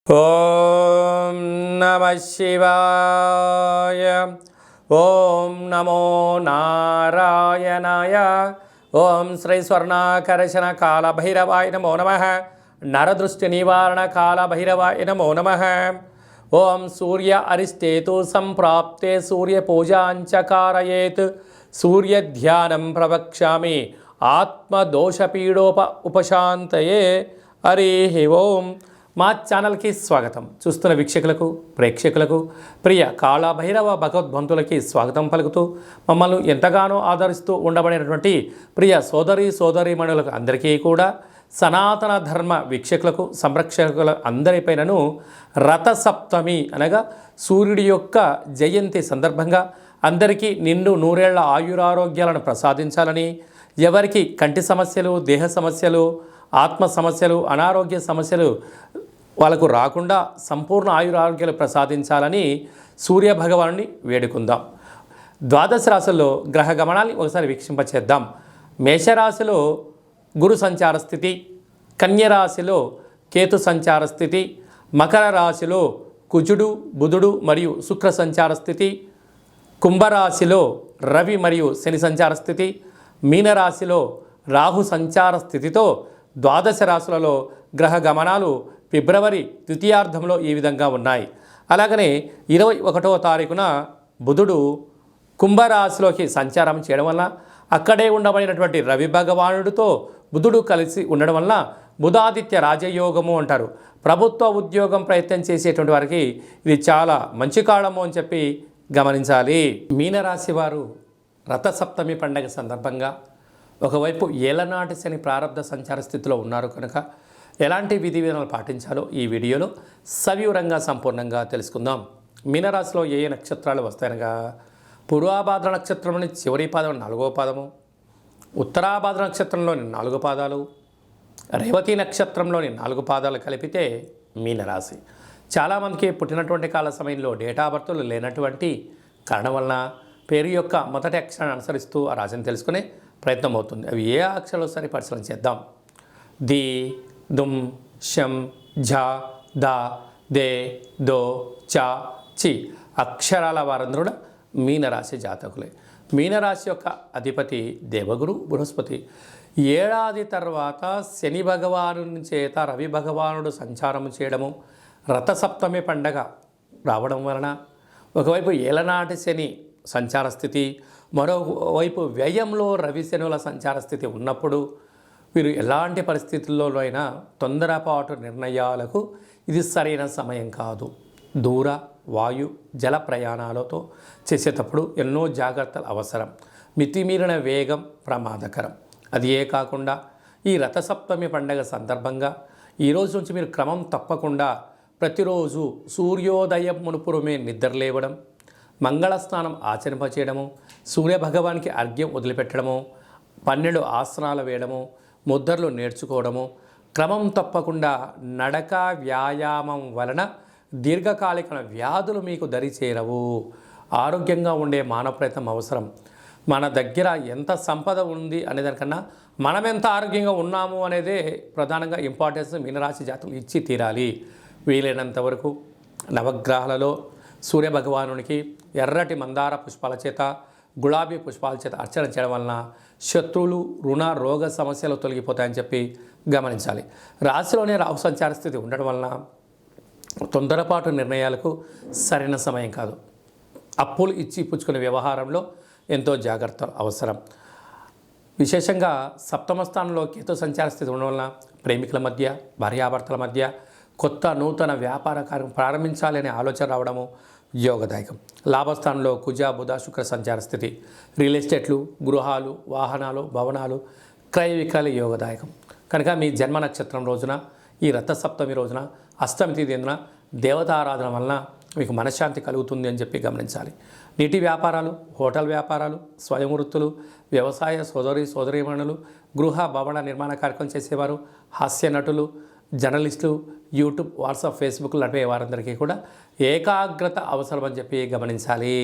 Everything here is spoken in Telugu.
ఓం నమః శివాయ. ఓం నమో నారాయణాయ. ఓం శ్రీ స్వర్ణాకర్షణ కాళభైరవాయ నమో నమః. నరదృష్టి నివారణ కాళభైరవాయ నమో నమః. ఓం సూర్య అరిష్టేతు సంప్రాప్తే సూర్య పూజాంచకారయేత్ సూర్యధ్యానం ప్రవక్ష్యామి ఆత్మదోషపీడోప ఉపశాంతయే. హరి ఓం. మా ఛానల్కి స్వాగతం. చూస్తున్న వీక్షకులకు ప్రేక్షకులకు ప్రియ కాళభైరవ భగవద్బంతులకి స్వాగతం పలుకుతూ మమ్మల్ని ఎంతగానో ఆదరిస్తూ ఉండబడినటువంటి ప్రియ సోదరీమణులకు అందరికీ కూడా సనాతన ధర్మ వీక్షకులకు సంరక్షకుల అందరిపైనను రథసప్తమి అనగా సూర్యుడి యొక్క జయంతి సందర్భంగా అందరికీ నిండు నూరేళ్ల ఆయురారోగ్యాలను ప్రసాదించాలని, ఎవరికి కంటి సమస్యలు, దేహ సమస్యలు, ఆత్మ సమస్యలు, అనారోగ్య సమస్యలు వాళ్ళకు రాకుండా సంపూర్ణ ఆయురారోగ్యాలు ప్రసాదించాలని సూర్యభగవానుని వేడుకుందాం. ద్వాదశ రాశుల్లో గ్రహ గమనాన్ని ఒకసారి వీక్షింపచేద్దాం. మేషరాశిలో గురు సంచార స్థితి, కన్యరాశిలో కేతు సంచార స్థితి, మకర రాశిలో కుజుడు, బుధుడు మరియు శుక్ర సంచార స్థితి, కుంభరాశిలో రవి మరియు శని సంచార స్థితి, మీనరాశిలో రాహు సంచార స్థితితో ద్వాదశ రాశులలో గ్రహ గమనాలు ఫిబ్రవరి ద్వితీయార్థంలో ఈ విధంగా ఉన్నాయి. అలాగనే 21వ తారీఖున బుధుడు కుంభరాశిలోకి సంచారం చేయడం వల్ల అక్కడే ఉండబడినటువంటి రవి భగవానుడితో బుధుడు కలిసి ఉండడం వల్ల బుధాదిత్య రాజయోగము అంటారు. ప్రభుత్వ ఉద్యోగం ప్రయత్నం చేసేటువంటి వారికి ఇది చాలా మంచి కాలము అని చెప్పి గమనించాలి. మీనరాశి వారు రథసప్తమి పండగ సందర్భంగా ఒకవైపు ఏలనాటి శని ప్రారంభ సంచార స్థితిలో ఉన్నారు కనుక ఎలాంటి విధి విధానాలు పాటించాలో ఈ వీడియోలో సవివరంగా సంపూర్ణంగా తెలుసుకుందాం. మీనరాశిలో ఏ నక్షత్రాలు వస్తాయనగా పూర్వాభాద్ర నక్షత్రంలోని చివరి పాదం 4వ పాదము, ఉత్తరాభాద్ర నక్షత్రంలోని 4 పాదాలు, రేవతి నక్షత్రంలోని 4 పాదాలు కలిపితే మీనరాశి. చాలామందికి పుట్టినటువంటి కాల సమయంలో డేటా బర్త్లు లేనటువంటి కారణం వలన పేరు యొక్క మొదటి అక్షరాన్ని అనుసరిస్తూ ఆ రాశిని తెలుసుకునే ప్రయత్నం అవుతుంది. అవి ఏ అక్షరాలు సరి పరిశీలన చేద్దాం. ది, దుమ్, షం, ఝ, ద, దే, దో, చ, చి అక్షరాల వారందరూ కూడా మీనరాశి జాతకులే. మీనరాశి యొక్క అధిపతి దేవగురు బృహస్పతి. ఏడాది తర్వాత శని భగవాను చేత రవి భగవానుడు సంచారం చేయడము, రథసప్తమి పండగ రావడం వలన ఒకవైపు ఏలనాటి శని సంచార స్థితి, మరోవైపు వ్యయంలో రవి శనుల సంచార స్థితి ఉన్నప్పుడు వీరు ఎలాంటి పరిస్థితుల్లోనైనా తొందరపాటు నిర్ణయాలకు ఇది సరైన సమయం కాదు. దూర, వాయు, జల ప్రయాణాలతో చేసేటప్పుడు ఎన్నో జాగ్రత్తలు అవసరం. మితిమీరిన వేగం ప్రమాదకరం. అది ఏ కాకుండా ఈ రథసప్తమి పండగ సందర్భంగా ఈరోజు నుంచి మీరు క్రమం తప్పకుండా ప్రతిరోజు సూర్యోదయం మునుపురమే నిద్రలేవడం, మంగళ స్నానం ఆచరింపచేయడము, సూర్యభగవానికి అర్ఘ్యం వదిలిపెట్టడము, 12 ఆసనాలు వేయడము, ముద్రలు నేర్చుకోవడము, క్రమం తప్పకుండా నడక వ్యాయామం వలన దీర్ఘకాలిక వ్యాధులు మీకు దరి చేరవు. ఆరోగ్యంగా ఉండే మానవ ప్రయత్నం అవసరం. మన దగ్గర ఎంత సంపద ఉంది అనేదానికన్నా మనం ఎంత ఆరోగ్యంగా ఉన్నాము అనేదే ప్రధానంగా ఇంపార్టెన్స్ మీనరాశి జాతకులు ఇచ్చి తీరాలి. వీలైనంత వరకు నవగ్రహాలలో సూర్యభగవానునికి ఎర్రటి మందార పుష్పాల చేత, గులాబీ పుష్పాల చేత అర్చన చేయడం వలన శత్రువులు, రుణ, రోగ సమస్యలు తొలగిపోతాయని చెప్పి గమనించాలి. రాశిలోనే రాహు సంచార స్థితి ఉండడం వలన తొందరపాటు నిర్ణయాలకు సరైన సమయం కాదు. అప్పులు ఇచ్చి పుచ్చుకునే వ్యవహారంలో ఎంతో జాగ్రత్త అవసరం. విశేషంగా సప్తమ స్థానంలో కేతు సంచార స్థితి ఉండడం వలన ప్రేమికుల మధ్య, భార్యాభర్తల మధ్య కొత్త నూతన వ్యాపార కార్యం ప్రారంభించాలనే ఆలోచన రావడము యోగదాయకం. లాభస్థానంలో కుజ, బుధ, శుక్ర సంచార స్థితి, రియల్ ఎస్టేట్లు, గృహాలు, వాహనాలు, భవనాలు, క్రయ విక్రయాలు యోగదాయకం. కనుక మీ జన్మ నక్షత్రం రోజున, ఈ రథసప్తమి రోజున, అష్టమి తిథిన దేవతారాధన వలన మీకు మనశ్శాంతి కలుగుతుంది అని చెప్పి గమనించాలి. నీటి వ్యాపారాలు, హోటల్ వ్యాపారాలు, స్వయం వృత్తులు, వ్యవసాయ సోదరీమణులు, గృహ భవన నిర్మాణ కార్యక్రమం చేసేవారు, హాస్య నటులు, జర్నలిస్టులు, యూట్యూబ్, వాట్సాప్, ఫేస్బుక్ నడిపే వారందరికీ కూడా ఏకాగ్రత అవసరమని చెప్పి గమనించాలి.